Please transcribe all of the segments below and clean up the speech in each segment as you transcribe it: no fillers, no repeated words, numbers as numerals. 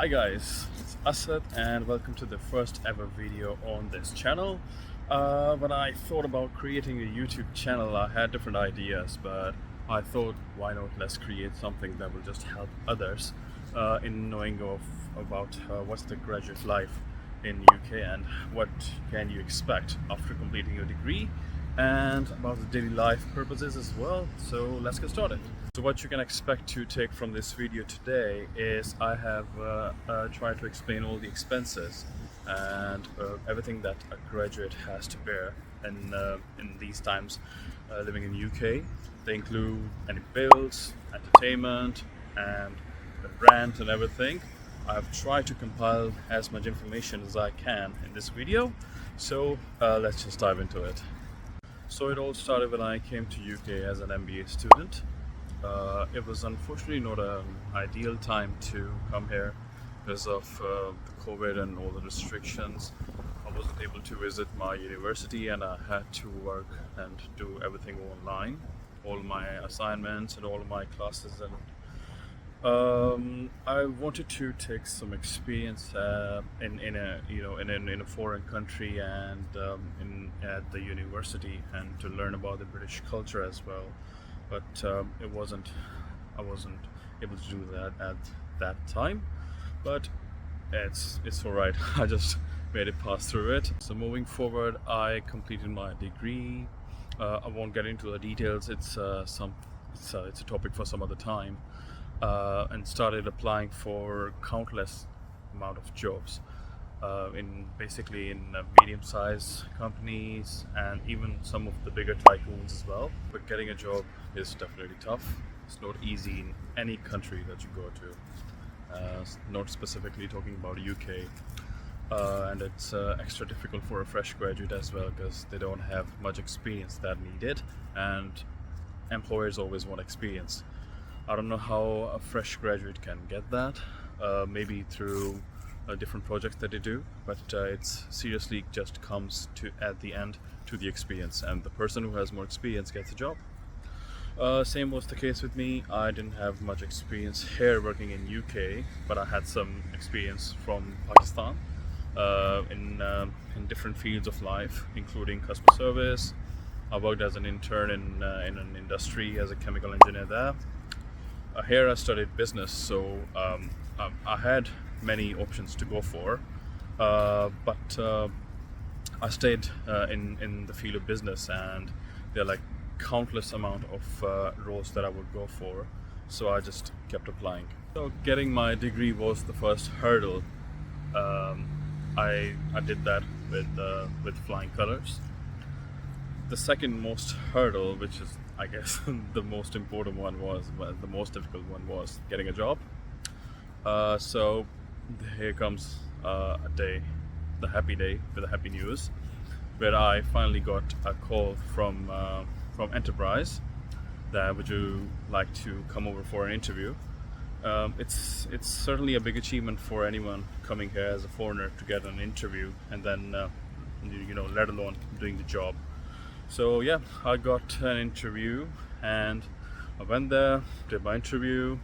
Hi guys, it's Asad and welcome to the first ever video on this channel. When I thought about creating a YouTube channel, I had different ideas, but I thought, why not let's create something that will just help others in knowing about what's the graduate life in UK and what can you expect after completing your degree, and about the daily life purposes as well. So let's get started. So what you can expect to take from this video today is I have tried to explain all the expenses and everything that a graduate has to bear in these times living in UK. They include any bills, entertainment, and the rent and everything. I've tried to compile as much information as I can in this video, so let's just dive into it. So it all started when I came to UK as an MBA student. It was unfortunately not an ideal time to come here because of the COVID and all the restrictions. I wasn't able to visit my university and I had to work and do everything online, all my assignments and all my classes, and I wanted to take some experience in a foreign country and at the university, and to learn about the British culture as well. But I wasn't able to do that at that time. But it's all right. I just made it pass through it. So moving forward, I completed my degree. I won't get into the details. It's a topic for some other time. And started applying for countless amount of jobs in medium-sized companies and even some of the bigger tycoons as well. But getting a job is definitely tough. It's not easy in any country that you go to, not specifically talking about UK. And it's extra difficult for a fresh graduate as well, because they don't have much experience that needed, and employers always want experience. I don't know how a fresh graduate can get that, maybe through different projects that they do, but it's seriously just comes to at the end to the experience, and the person who has more experience gets a job. Same was the case with me. I didn't have much experience here working in UK, but I had some experience from Pakistan in different fields of life, including customer service. I worked as an intern in an industry as a chemical engineer there. Here I studied business, so I had many options to go for, but I stayed in the field of business, and there are like countless amount of roles that I would go for, so I just kept applying. So getting my degree was the first hurdle. I did that with flying colors. The second most hurdle, which is I guess the most important one, the most difficult one, was getting a job. So here comes the happy day with the happy news, where I finally got a call from Enterprise that would you like to come over for an interview. It's certainly a big achievement for anyone coming here as a foreigner to get an interview, and then let alone doing the job. So yeah, I got an interview and I went there, did my interview.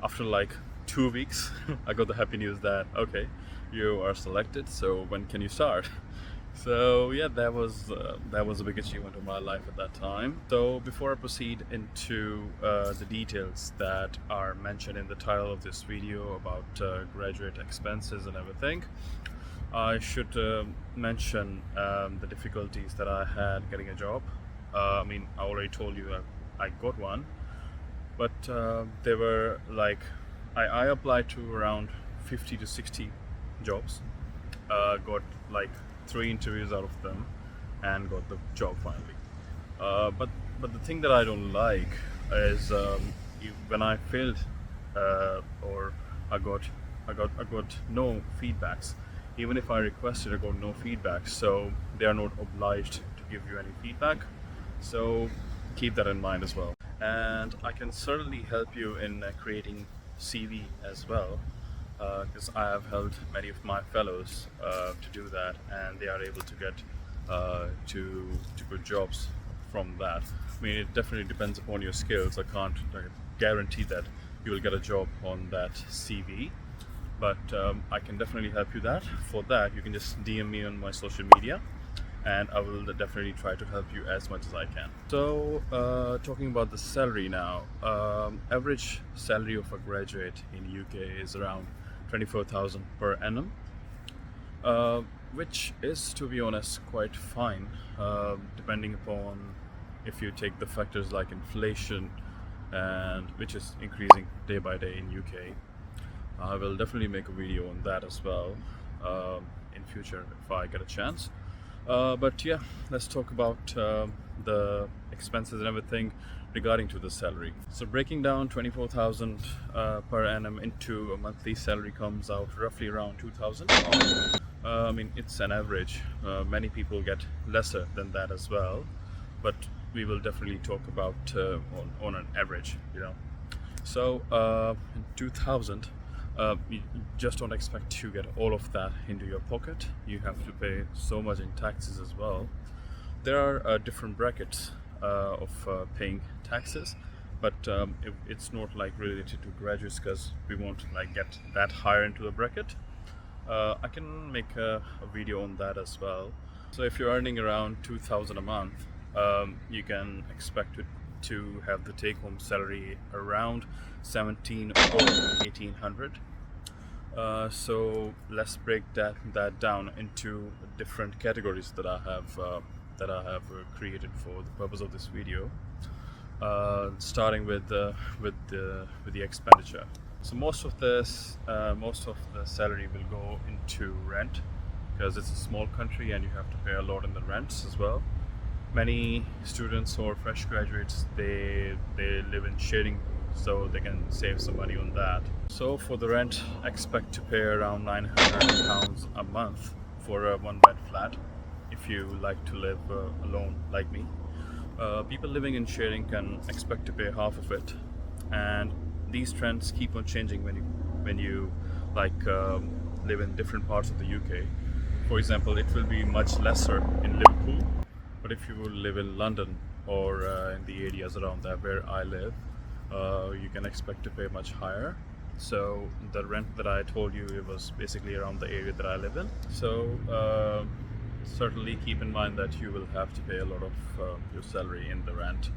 After like 2 weeks, I got the happy news that, okay, you are selected, so when can you start? So yeah, that was a big achievement of my life at that time. So before I proceed into the details that are mentioned in the title of this video about graduate expenses and everything, I should mention the difficulties that I had getting a job. I already told you I got one, but they were like, I applied to around 50 to 60 jobs, got like 3 interviews out of them, and got the job finally. But the thing that I don't like is when I failed, or I got no feedbacks. Even if I requested, I got no feedback, so they are not obliged to give you any feedback. So keep that in mind as well. And I can certainly help you in creating CV as well, because I have helped many of my fellows to do that, and they are able to get to good jobs from that. It definitely depends upon your skills. I can't guarantee that you will get a job on that CV, but I can definitely help you that. For that, you can just DM me on my social media, and I will definitely try to help you as much as I can. So talking about the salary now, average salary of a graduate in UK is around 24,000 per annum, which is, to be honest, quite fine, depending upon if you take the factors like inflation, and which is increasing day by day in UK. I will definitely make a video on that as well in future if I get a chance. But yeah, let's talk about the expenses and everything regarding to the salary. So breaking down 24,000 per annum into a monthly salary comes out roughly around 2,000. I mean, it's an average. Many people get lesser than that as well, but we will definitely talk about on an average, you know. So in 2,000, you just don't expect to get all of that into your pocket. You have to pay so much in taxes as well. There are different brackets of paying taxes, but it's not like related to graduates, because we won't like get that higher into the bracket. I can make a video on that as well. So if you're earning around 2,000 a month, you can expect to have the take-home salary around 17 or 1,800. So let's break that down into different categories that I have created for the purpose of this video. Starting with the expenditure. So most of the salary will go into rent, because it's a small country and you have to pay a lot in the rents as well. Many students or fresh graduates, they live in sharing, so they can save some money on that. So for the rent, expect to pay around £900 a month for a one-bed flat if you like to live alone like me. People living in sharing can expect to pay half of it, and these trends keep on changing when you live in different parts of the UK. For example, it will be much lesser in Liverpool, but if you will live in London or in the areas around there where I live, you can expect to pay much higher. So the rent that I told you, it was basically around the area that I live in. So certainly keep in mind that you will have to pay a lot of your salary in the rent.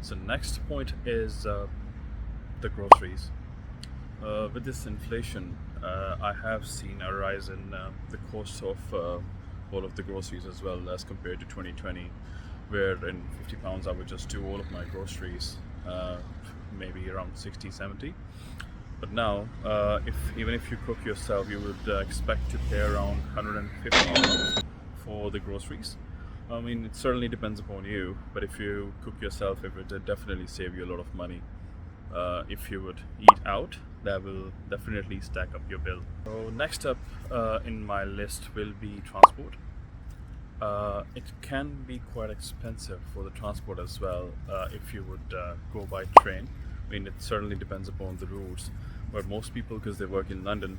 So next point is the groceries. With this inflation, I have seen a rise in the cost of all of the groceries as well, as compared to 2020, where in £50 I would just do all of my groceries, maybe around 60-70. But now, even if you cook yourself, you would expect to pay around 150 a month for the groceries. I mean, it certainly depends upon you, but if you cook yourself, it would definitely save you a lot of money. If you would eat out, that will definitely stack up your bill. So next up in my list will be transport. It can be quite expensive for the transport as well if you would go by train. I mean, it certainly depends upon the routes, but most people, because they work in London,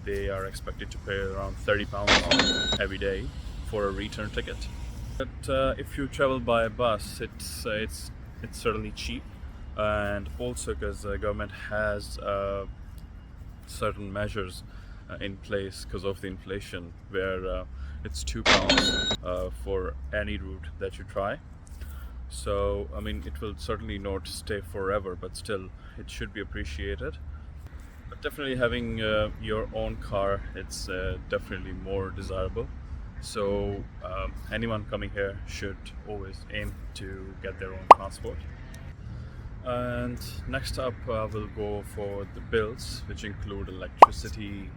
they are expected to pay around £30 every day for a return ticket. But if you travel by bus, it's certainly cheap, and also because the government has certain measures in place because of the inflation, where it's £2 for any route that you try. So I mean, it will certainly not stay forever, but still it should be appreciated. But definitely having your own car, it's definitely more desirable. So anyone coming here should always aim to get their own transport. And next up, we'll go for the bills, which include electricity,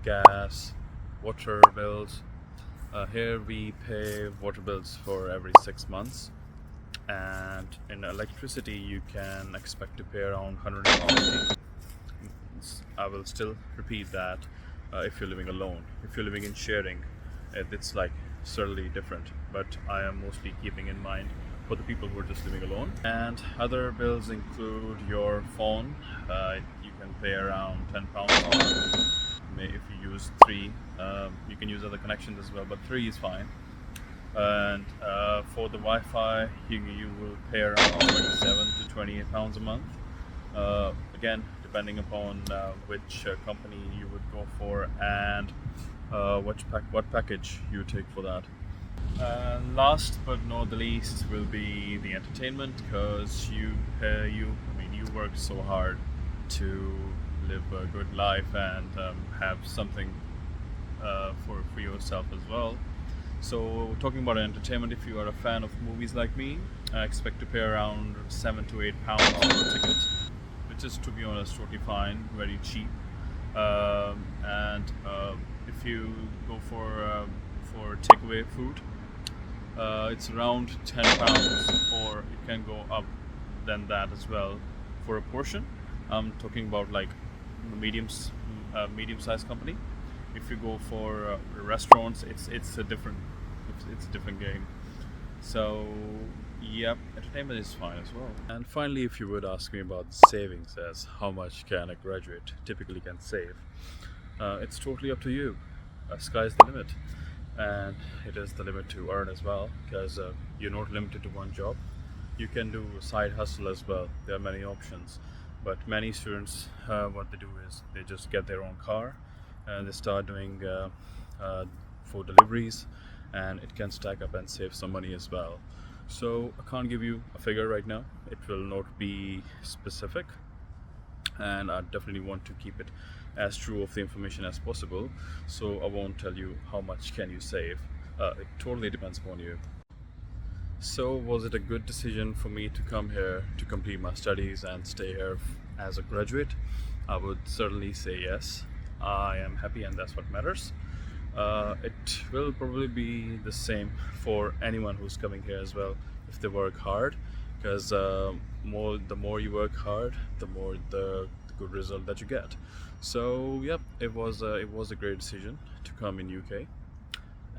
gas, water bills. Here we pay water bills for every 6 months, and in electricity you can expect to pay around 150. I will still repeat that if you're living alone. If you're living in sharing, it's like certainly different, but I am mostly keeping in mind for the people who are just living alone. And other bills include your phone. You can pay around £10 a month. If you use 3, you can use other connections as well, but 3 is fine. And for the Wi-Fi, you will pay around £27 to £28 a month. Again, depending upon which company you would go and what package you take for that. And last but not the least will be the entertainment, because you work so hard to live a good life and have something for yourself as well. So talking about entertainment, if you are a fan of movies like me, I expect to pay around £7 to £8 for a ticket, which is, to be honest, totally fine, very cheap. And if you go for takeaway food, it's around £10, or it can go up than that as well for a portion. I'm talking about like medium-sized company. If you go for restaurants, it's a different game. So yep, entertainment is fine as well. And finally, if you would ask me about savings, as how much can a graduate typically can save, it's totally up to you. Sky's the limit, and it is the limit to earn as well, because you're not limited to one job. You can do a side hustle as well. There are many options, but many students, what they do is they just get their own car and they start doing food deliveries, and it can stack up and save some money as well. So I can't give you a figure right now. It will not be specific, and I definitely want to keep it as true of the information as possible. So I won't tell you how much can you save. It totally depends upon you. So was it a good decision for me to come here to complete my studies and stay here as a graduate? I would certainly say yes. I am happy, and that's what matters. It will probably be the same for anyone who's coming here as well, if they work hard, because the more you work hard, the more the good result that you get. So yep, it was a great decision to come in UK,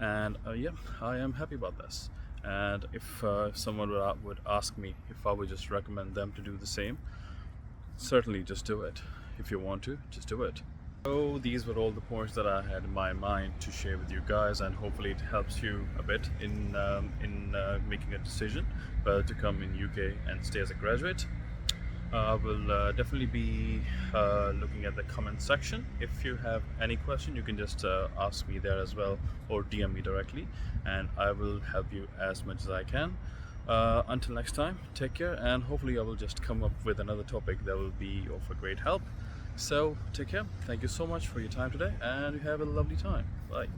and yeah, I am happy about this. And if someone would ask me if I would just recommend them to do the same, certainly just do it. If you want to, just do it. So these were all the points that I had in my mind to share with you guys, and hopefully it helps you a bit in making a decision whether to come in UK and stay as a graduate. I will definitely be looking at the comment section. If you have any question, you can just ask me there as well, or DM me directly, and I will help you as much as I can. Until next time, take care, and hopefully I will just come up with another topic that will be of a great help. So take care. Thank you so much for your time today, and you have a lovely time. Bye.